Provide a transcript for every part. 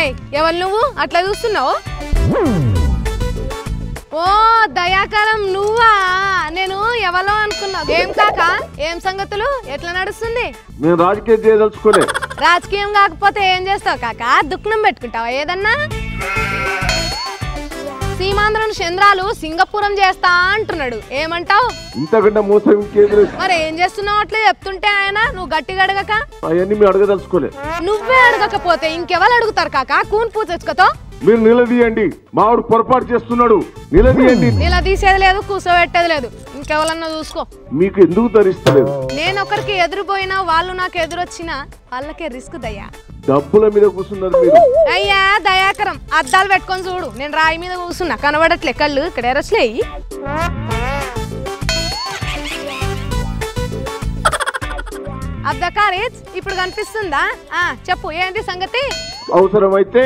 ఏయ్ ఎవరు నువ్వు అట్లా చూస్తున్నావు? ఓ దయాకరం నువ్వా? నేను ఎవరో అనుకున్నావు. ఏం కాక ఏం సంగతులు ఎట్లా నడుస్తుంది? నేను రాజకీయం చేయదలుచుకోలే. రాజకీయం కాకపోతే ఏం చేస్తావు కాక? దుఃఖం పెట్టుకుంటావా ఏదన్నా? సీమాంధ్రను చంద్రాలు సింగపూరం చేస్తా అంటున్నాడు, ఏమంటావు? ఇంతకంటే మోసం ఇంకేది? మరి ఏం చేస్తున్నావు అట్లా చెప్తుంటే ఆయన నువ్వు గట్టిగా అడగక? అవన్నీ మీరు అడగదలుచుకోలే. నువ్వే అడగకపోతే ఇంకెవరు అడుగుతారు కాక? కూన్ పూచెచ్చుకతో మీరు నిలదీయండి. మావాడు పొరపాటు చేస్తున్నాడు, నిలదీయండి. నిలదీసేది లేదు, కూర్చోబెట్టేది లేదు. ఇంకెవరన్నా చూసుకో. మీకు ఎందుకు ధరిస్తలేదు? నేను ఒకరికి ఎదురుపోయినా వాళ్ళు నాకు ఎదురొచ్చినా వాళ్ళకే రిస్క్ దయ్యా. డబ్బుల మీద కూర్చున్నారు మీరు. అయ్యా దయాకరం అద్దాలు పెట్టుకొని చూడు, నేను రాయి మీద కూర్చున్నా, కనబడట్లే కళ్ళు. ఇక్కడ ఎరస్లే అబ్దకారేజ్ ఇప్పుడు కనిపిస్తుందా? చెప్పు ఏంటి సంగతి? అవసరమైతే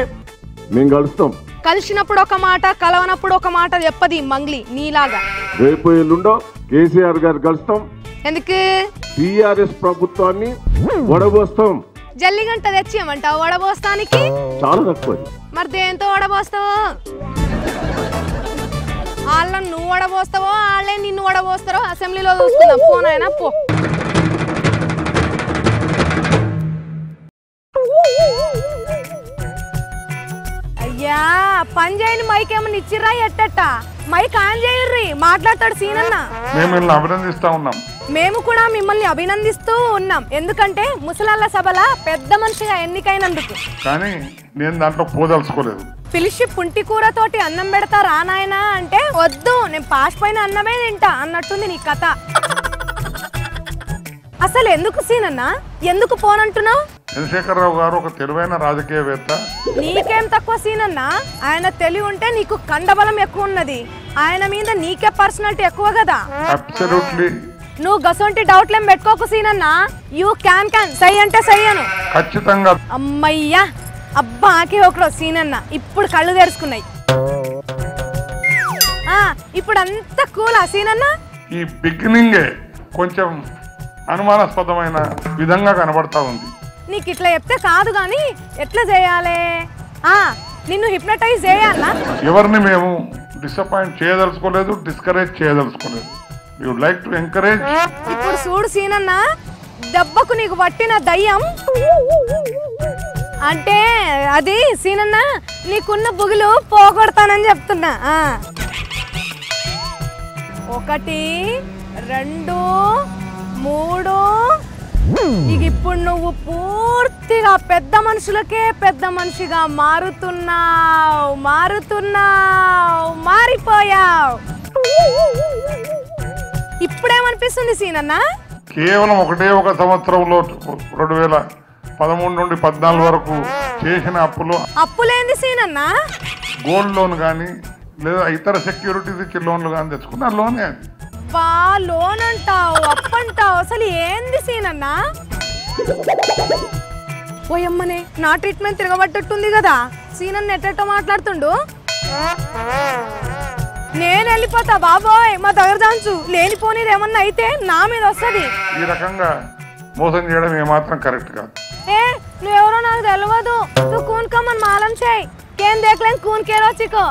మేము కలుస్తాం. కలిసినప్పుడు ఒక మాట, కలవనప్పుడు ఒక మాట చెప్పది మంగ్లీ నీలాగా. రేపు ఎల్లుండో కేసీఆర్ గారు కలుస్తాం. ఎందుకు? టీఆర్ఎస్ ప్రభుత్వాన్ని వడబోస్తాం. జల్లిగంట తెచ్చేయమంటావు వడబోస్తానికి? చాలా తక్కువ. మరి దేంతో వడబోస్తావు? వాళ్ళని నువ్వు వడబోస్తావో వాళ్ళే నిన్ను వడబోస్తారో అసెంబ్లీలో చూసుకుందాం. ఫోన్ అయినా పో. అయ్యా పని చేయని మైక్ ఏమన్నా ఇచ్చిర్రా ఎట్టట? మైక్ ఆన్ చేయర్రి, మాట్లాడతాడు సీనన్న. మేము అభినందిస్తా ఉన్నాం. మేము కూడా మిమ్మల్ని అభినందిస్తూ ఉన్నాం, ఎందుకంటే ముసలాళ్ళ సభల పెద్ద మనిషిగా ఎన్నికైనందుకు. కానీ నేను దాంట్లో పోదలుచుకోలేదు. పిలిచి పుంటి కూరతోటి అన్నం పెడతారా నాయనా అంటే వద్దు, నేను పాస్ పైన అన్నమే తింటా అన్నట్టుంది నీ కథ. అసలు ఎందుకు సీనన్న, ఎందుకు పోనంటున్నావు? చంద్రశేఖరరావు గారు ఒక తెలివైన రాజకీయవేత్త. నీకేం తక్కువ సీనన్న? ఆయన తెలివి ఉంటే నీకు కండబలం ఎక్కువ ఉన్నది, ఆయన మీద నీకే పర్సనాలిటీ ఎక్కువ కదా. అబ్సల్యూట్లీ. నువ్వు గసొంటి డౌట్లేం పెట్టుకోకు సీనన్న. యూ క్యాన్ సై అంటే సయ్యను ఖచ్చితంగా. అమ్మయ్యా అబ్బా ఆకే ఒకరో సీనన్న ఇప్పుడు కళ్ళు తెరుచుకున్నాయి. ఇప్పుడు అంత కూలా సీనన్న? ఈ బిగినింగే కొంచెం అనుమానాస్పదమైన విధంగా కనబడతా ఉంది. నీకు ఇట్లా చెప్తే కాదు గాని ఎట్లా చేయాలి? నిన్ను హిప్నటైజ్ చేయాలా? ఎవరిని మేము డిసప్పాయింట్ చేయదలుచుకోలేదు, డిస్కరేజ్ చేయదలుచుకోలేదు. You like to encourage. ఇప్పుడు చూడు సీనన్న, దెబ్బకు నీకు పట్టిన దయ్యం అంటే అది సీనన్న నీకున్న బుగులు పోగొడతానని చెప్తున్నా. 1 2 3 ఇక ఇప్పుడు నువ్వు పూర్తిగా పెద్ద మనుషులకే పెద్ద మనిషిగా మారిపోయావు. ఇప్పుడేమనిపిస్తుంది సీనన్న? కేవలం ఒక సంవత్సరంలో 2013 నుండి 14 వరకు చేసిన అప్పులేంది సీనన్న? గోల్డ్ లోన్ కానీ లేదా ఇతర సెక్యూరిటీస్ ఇచ్చి లోన్లు కానీ తెచ్చుకున్న లోనే అది. లోన్ అంటావు, అప్పు అంటావు, అసలు ఏంది సీనన్న? ఓయమ్మనే నా ట్రీట్మెంట్ తిరగబట్టట్టుంది కదా. సీనన్న ఎట్టో మాట్లాడుతుండు. నేను వెళ్ళిపోతా బాబోయ్, మా దగ్గర దాంచు. లేనిపోనిది ఏమన్నా అయితే నా మీద వస్తుంది. ఈ రకంగా మోసం చేయడం ఏమాత్రం కరెక్ట్ కాదు. నువ్వెవరో నాకు తెలియదు. నువ్వు కూన్ కమ్మని మాలం చేయి. కేం దేకలేని కూన్ కేరో చికో.